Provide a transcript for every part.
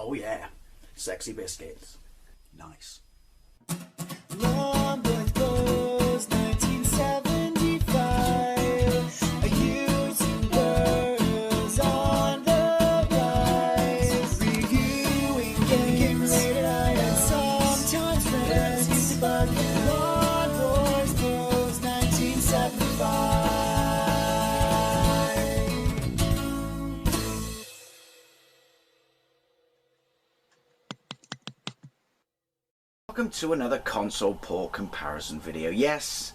Oh yeah, sexy biscuits. Nice. Long boys blues, 1975. Using girls on the rise. Reviewing games late at night and sometimes friends used to bug. Long boys blues, 1975. Welcome to another console port comparison video. Yes,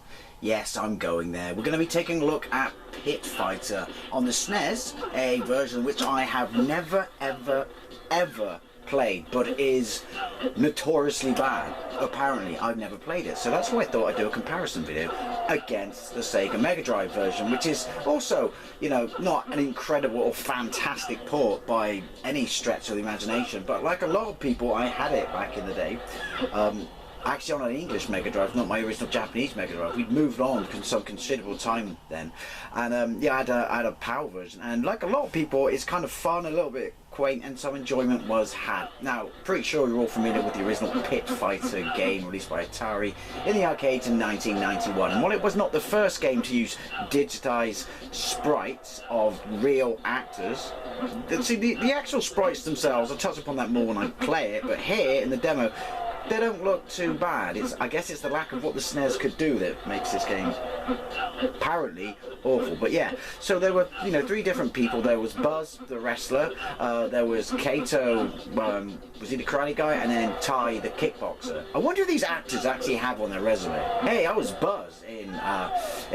I'm going there. We're going to be taking a look at Pit Fighter on the SNES, a version which I have never, ever played, but is notoriously bad. Apparently, I've never played it, so that's why I thought I'd do a comparison video against the SEGA Megadrive version, which is also, you know, not an incredible or fantastic port by any stretch of the imagination, but like a lot of people, I had it back in the day. Actually on an English Mega Drive, not my original Japanese Mega Drive. We'd moved on some considerable time then, and yeah, I had a PAL version, and like a lot of people, it's kind of fun, a little bit quaint, and some enjoyment was had. Now, pretty sure you're all familiar with the original Pit Fighter game released by Atari in the arcades in 1991, and while it was not the first game to use digitized sprites of real actors, see, the actual sprites themselves, I'll touch upon that more when I play it, but here in the demo, they don't look too bad. I guess it's the lack of what the SNES could do that makes this game apparently awful. But yeah, so there were, you know, three different people. There was Buzz, the wrestler, there was Kato, was he the karate guy, and then Tai, the kickboxer. I wonder if these actors actually have on their resume. Hey, I was Buzz in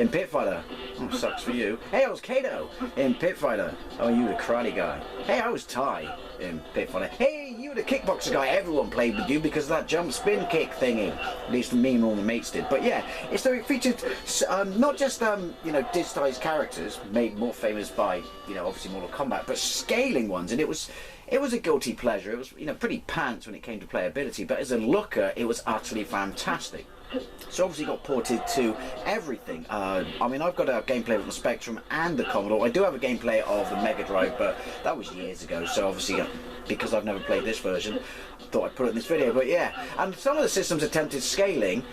Pit Fighter. Oh, sucks for you. Hey, I was Kato in Pit Fighter. Oh, you the karate guy. Hey, I was Tai in Pit Fighter. Hey, you the kickboxer guy. Everyone played with you because of that jump spin kick thingy. At least me and all the mates did. But yeah, it featured not just you know, digitized characters made more famous by, you know, obviously Mortal Kombat, but scaling ones, and it was a guilty pleasure. It was, you know, pretty pants when it came to playability, but as a looker, it was utterly fantastic. So obviously got ported to everything. I mean, I've got a gameplay of the Spectrum and the Commodore. I do have a gameplay of the Mega Drive, but that was years ago, so obviously because I've never played this version, I thought I'd put it in this video. But yeah, and some of the systems attempted scaling.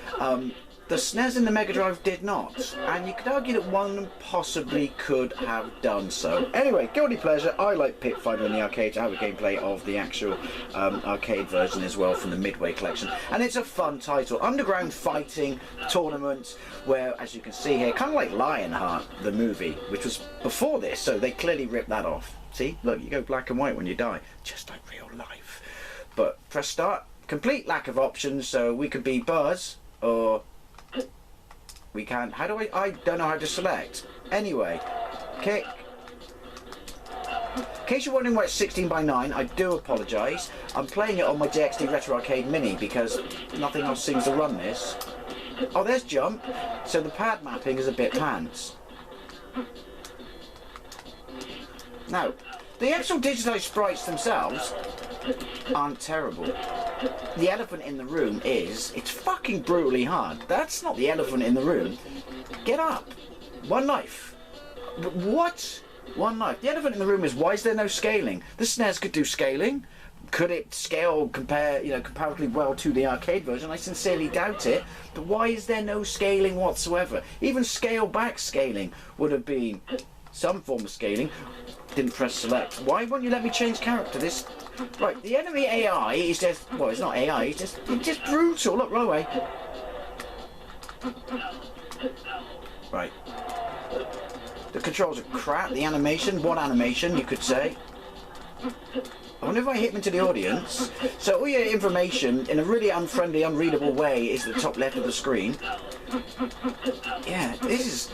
The SNES and the Mega Drive did not, and you could argue that one possibly could have done so. Anyway, guilty pleasure. I like Pit Fighter in the arcade. I have a gameplay of the actual arcade version as well from the Midway collection, and it's a fun title. Underground fighting tournament, where, as you can see here, kind of like Lionheart, the movie, which was before this, so they clearly ripped that off. See, look, you go black and white when you die, just like real life. But press start. Complete lack of options, so we could be Buzz, or we can, how do I don't know how to select. Anyway, kick. In case you're wondering why it's 16:9, I do apologise. I'm playing it on my JXD Retro Arcade Mini because nothing else seems to run this. Oh, there's jump. So the pad mapping is a bit pants. Now, the actual digitized sprites themselves aren't terrible. The elephant in the room is, it's fucking brutally hard. That's not the elephant in the room. Get up. One life. What? One life. The elephant in the room is, why is there no scaling? The SNES could do scaling. Could it scale comparatively well to the arcade version? I sincerely doubt it. But why is there no scaling whatsoever? Even scale back scaling would have been some form of scaling. Didn't press select. Why won't you let me change character? This, right, the enemy AI is just, well, it's not AI, it's just brutal. Look, run away. Right. The controls are crap. The animation, what animation, you could say. I wonder if I hit him into the audience. So all your information, in a really unfriendly, unreadable way, is at the top left of the screen. Yeah, this is...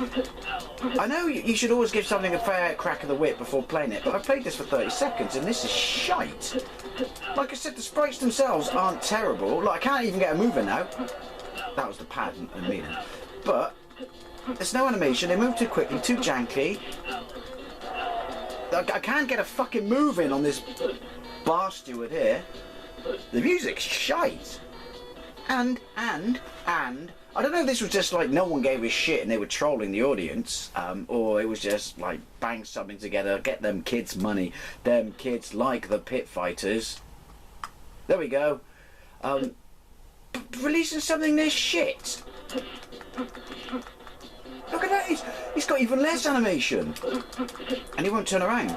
I know you should always give something a fair crack of the whip before playing it, but I played this for 30 seconds and this is shite. Like I said, the sprites themselves aren't terrible. Like, I can't even get a move in now. That was the pad and me then. But there's no animation, they move too quickly, too janky. I can't get a fucking move in on this bar steward here. The music's shite. And I don't know if this was just like no one gave a shit and they were trolling the audience, or it was just like bang something together, get them kids money. Them kids like the Pit Fighters. There we go. Releasing something this shit. Look at that, he's got even less animation. And he won't turn around.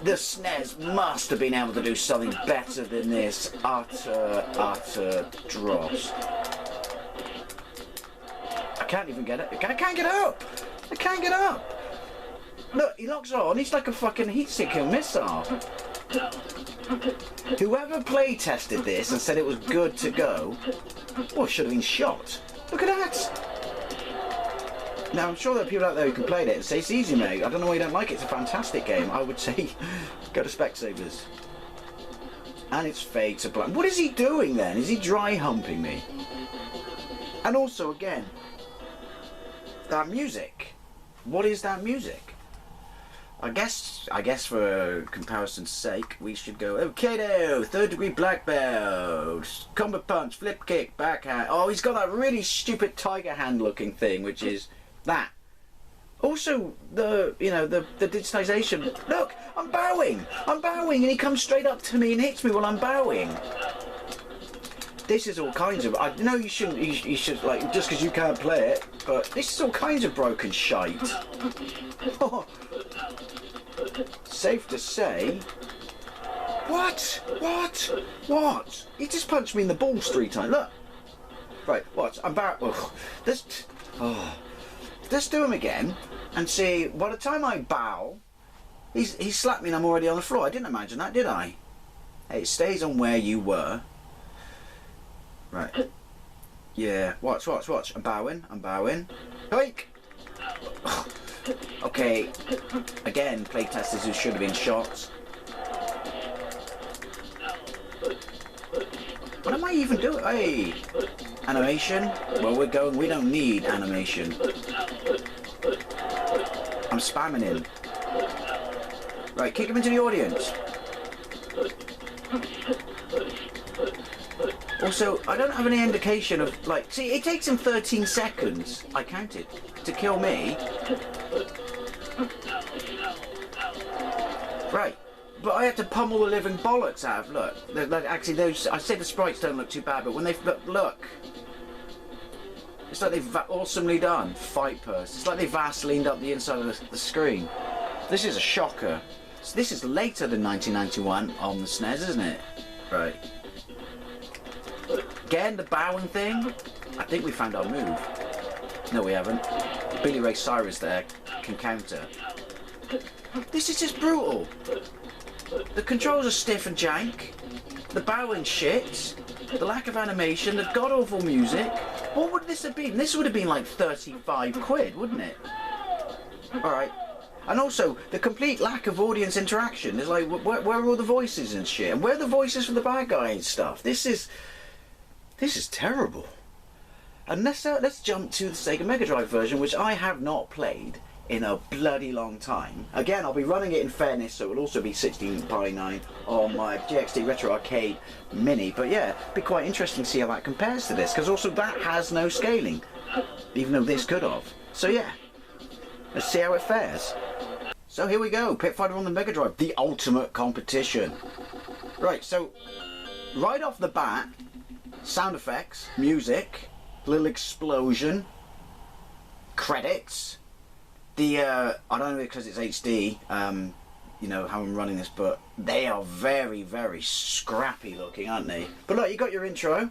The SNES must have been able to do something better than this utter dross. I can't even get it. I can't get up. I can't get up. Look, he locks on. He's like a fucking heat-seeking missile. Whoever play tested this and said it was good to go, well, should have been shot. Look at that. Now, I'm sure there are people out there who can play it and say it's easy, mate. I don't know why you don't like it. It's a fantastic game. I would say go to Specsavers. And it's fade to black. What is he doing then? Is he dry humping me? And also, again, that music. What is that music? I guess for comparison's sake, we should go, okay, now, 3rd degree black belt, combo punch, flip kick, backhand. Oh, he's got that really stupid tiger hand looking thing, which is that. Also, the digitization. Look, I'm bowing, and he comes straight up to me and hits me while I'm bowing. This is all kinds of. I know you shouldn't. You should like just because you can't play it, but this is all kinds of broken shite. Safe to say. What? He just punched me in the balls 3 times. Look. Right. What? I'm back. Let's do him again and see. By the time I bow, he slapped me and I'm already on the floor. I didn't imagine that, did I? Hey, it stays on where you were. Right. Yeah. Watch. I'm bowing. Hike. Okay. Again, playtesters who should have been shot. What am I even doing? Hey. Animation. Well, we don't need animation. I'm spamming him. Right, kick him into the audience. Also, I don't have any indication of, like, see, it takes him 13 seconds, I counted, to kill me. Right, but I had to pummel the living bollocks out of, look, actually those, I said the sprites don't look too bad, but when they, look. It's like they've awesomely done, fight purse. It's like they Vaselined up the inside of the screen. This is a shocker. So this is later than 1991 on the SNES, isn't it? Right. Again, the bowing thing. I think we found our move. No, we haven't. Billy Ray Cyrus there can counter. This is just brutal. The controls are stiff and jank. The bowing shit. The lack of animation. The god-awful music. What would this have been? This would have been like 35 quid, wouldn't it? Alright. And also, the complete lack of audience interaction. It's like, where are all the voices and shit? And where are the voices for the bad guy and stuff? This is terrible. And let's jump to the Sega Megadrive version, which I have not played in a bloody long time. Again, I'll be running it in fairness, so it will also be 16:9 on my GXT Retro Arcade Mini. But yeah, it'd be quite interesting to see how that compares to this, because also that has no scaling, even though this could have. So yeah, let's see how it fares. So here we go, Pit Fighter on the Megadrive, the ultimate competition. Right, so right off the bat, sound effects, music, little explosion, credits. I don't know because it's HD, you know, how I'm running this, but they are very, very scrappy looking, aren't they? But look, you got your intro.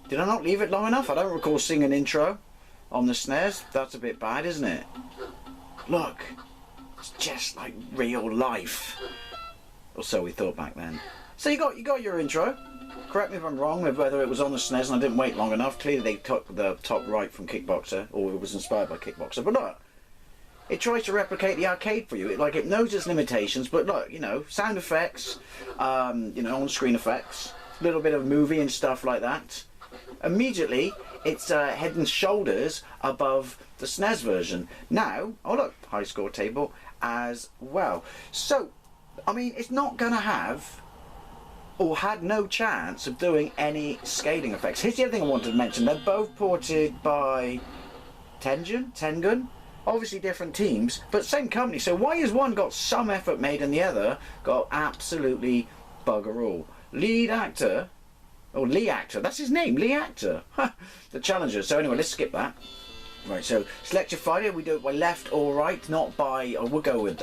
Did I not leave it long enough? I don't recall seeing an intro on the SNES. That's a bit bad, isn't it? Look, it's just like real life. Or so we thought back then. So you got your intro. Correct me if I'm wrong with whether it was on the SNES and I didn't wait long enough. Clearly they took the top right from Kickboxer, or it was inspired by Kickboxer. But look, it tries to replicate the arcade for you. It knows its limitations, but look, you know, sound effects, you know, on-screen effects, a little bit of movie and stuff like that. Immediately, it's head and shoulders above the SNES version. Now, oh look, high score table as well. So, I mean, it's not going to have, or had no chance of doing any scaling effects. Here's the other thing I wanted to mention. They're both ported by Tengen, Obviously different teams, but same company. So why has one got some effort made and the other got absolutely bugger all? Lead actor, or Lee Actor, that's his name, Lee Actor. The challenger. So anyway, let's skip that. Right, so select your fighter. We do it by left or right, not by, or we'll go with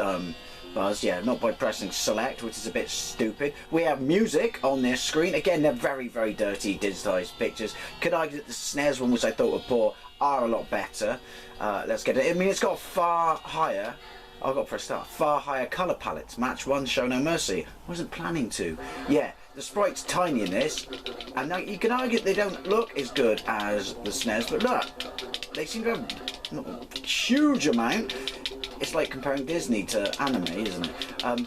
Buzz, yeah, not by pressing select, which is a bit stupid. We have music on this screen. Again, they're very, very dirty, digitized pictures. Could argue that the SNES one, which I thought were poor, are a lot better. Let's get it. I mean, it's got far higher. I've got to press start. Far higher colour palettes. Match 1, show no mercy. I wasn't planning to. Yeah, the sprite's tiny in this. And now you can argue they don't look as good as the SNES, but look, they seem to have not a huge amount. It's like comparing Disney to anime, isn't it?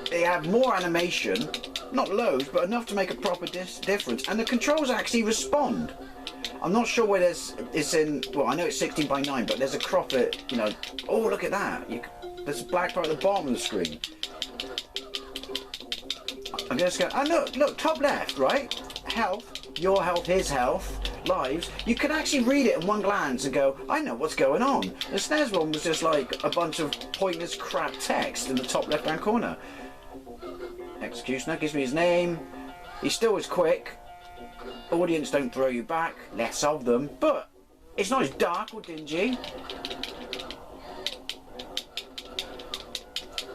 They have more animation, not loads, but enough to make a proper difference. And the controls actually respond. I'm not sure where it's in, well, I know it's 16 by 9, but there's a crop it, you know. Oh, look at that. There's a black part at the bottom of the screen. I'm just going, oh, look, top left, right? Health, your health, his health, lives. You can actually read it in one glance and go, I know what's going on. The SNES one was just like a bunch of pointless crap text in the top left-hand corner. Executioner gives me his name. He still is quick. Audience don't throw you back, less of them, but it's not as dark or dingy.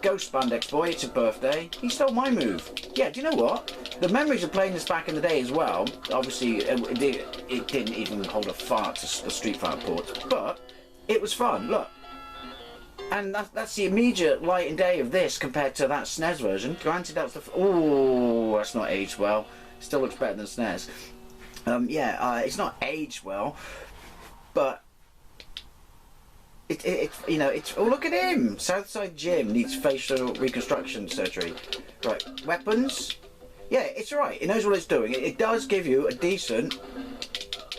Ghost Spandex Boy, it's a birthday. He stole my move. Yeah, do you know what? The memories of playing this back in the day as well, obviously it didn't even hold a fart to the Street Fighter port, but it was fun, look. And that's the immediate light and day of this compared to that SNES version. Granted, that's the... Oh, that's not aged well. Still looks better than SNES. It's not aged well, but you know, it's, oh, look at him! Southside Jim needs facial reconstruction surgery. Right, weapons. Yeah, it's right. It knows what it's doing. It does give you a decent,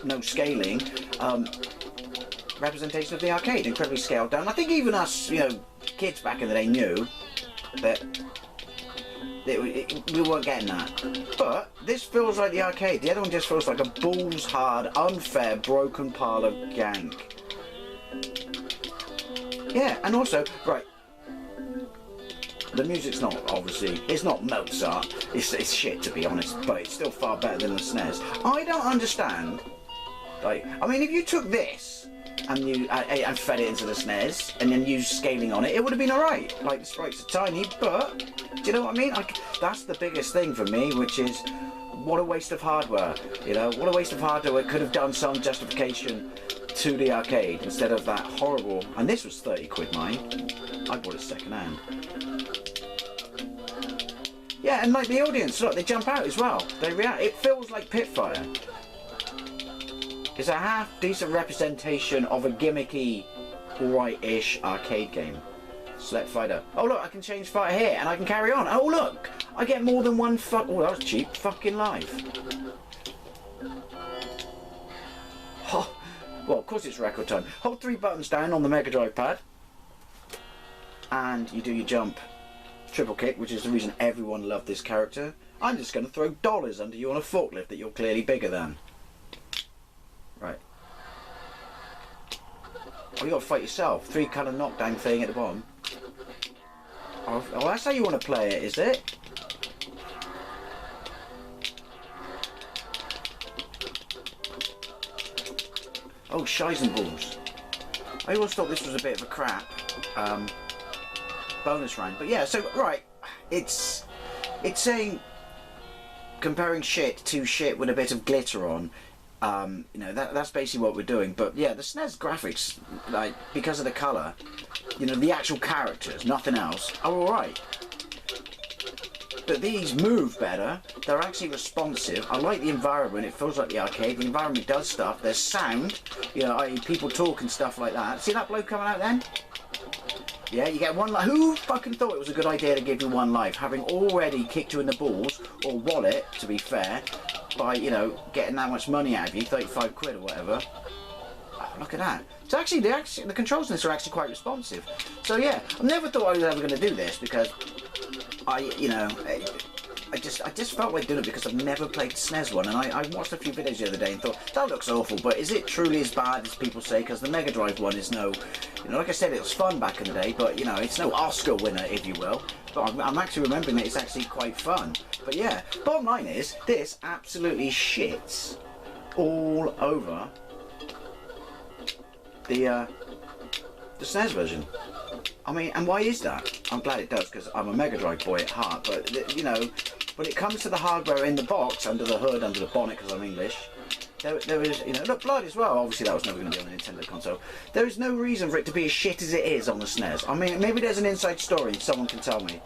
no scaling, representation of the arcade. Incredibly scaled down. I think even us, you know, kids back in the day knew that we weren't getting that. But this feels like the arcade. The other one just feels like a balls hard, unfair, broken pile of gank. Yeah, and also, right, the music's not, obviously, it's not Mozart. It's shit, to be honest, but it's still far better than the SNES. I don't understand, like, I mean, if you took this and you and fed it into the SNES and then used scaling on it, it would have been alright. Like, the sprites are tiny, but do you know what I mean? That's the biggest thing for me, which is, what a waste of hardware. You know, what a waste of hardware. It could have done some justification to the arcade instead of that horrible. And this was 30 quid, mine. I bought it second hand. Yeah, and like the audience, look, they jump out as well. They react. It feels like Pitfire. It's a half decent representation of a gimmicky, alright-ish arcade game. Select fighter. Oh look, I can change fighter here and I can carry on. Oh look, I get more than one oh, that was cheap. Fucking life. Oh, well, of course it's record time. Hold 3 buttons down on the Megadrive pad and you do your jump. Triple kick, which is the reason everyone loved this character. I'm just going to throw dollars under you on a forklift that you're clearly bigger than. Right. Oh, you got to fight yourself. 3 kind of knockdown thing at the bottom. Oh, that's how you want to play it, is it? Oh, Scheisenballs. I always thought this was a bit of a crap bonus round. But yeah, so, right. It's saying comparing shit to shit with a bit of glitter on. You know, that's basically what we're doing. But yeah, the SNES graphics, like, because of the colour, you know, the actual characters, nothing else, are alright. But these move better, they're actually responsive. I like the environment, it feels like the arcade. The environment does stuff, there's sound, you know, i.e. people talk and stuff like that. See that bloke coming out then? Yeah, you get 1 life. Who fucking thought it was a good idea to give you 1 life, having already kicked you in the balls, or wallet, to be fair, by, you know, getting that much money out of you, 35 quid or whatever. Oh, look at that. So actually, the controls in this are actually quite responsive. So yeah, I never thought I was ever going to do this because I just felt like doing it because I've never played the SNES one, and I watched a few videos the other day and thought, that looks awful, but is it truly as bad as people say? Because the Mega Drive one is no You know, like I said, it was fun back in the day, but you know, it's no Oscar winner, if you will. But I'm actually remembering that it's actually quite fun. But yeah, bottom line is, this absolutely shits all over the SNES version. I mean, and why is that? I'm glad it does, because I'm a Mega Drive boy at heart, but you know, when it comes to the hardware in the box, under the hood, under the bonnet, because I'm English, there is, you know, look, blood as well. Obviously, that was never going to be on a Nintendo console. There is no reason for it to be as shit as it is on the SNES. I mean, maybe there's an inside story and someone can tell me,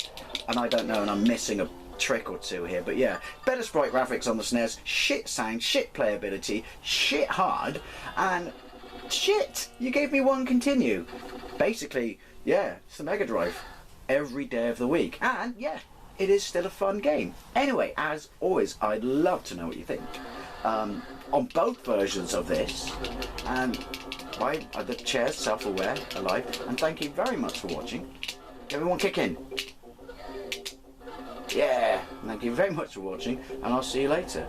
and I don't know, and I'm missing a trick or two here. But yeah, better sprite graphics on the SNES, shit sound, shit playability, shit hard, and shit. You gave me one continue. Basically, yeah, it's the Mega Drive every day of the week, and yeah, it is still a fun game. Anyway, as always, I'd love to know what you think on both versions of this. And why are the chairs self-aware, alive? And thank you very much for watching. Everyone kick in. Yeah, thank you very much for watching, and I'll see you later.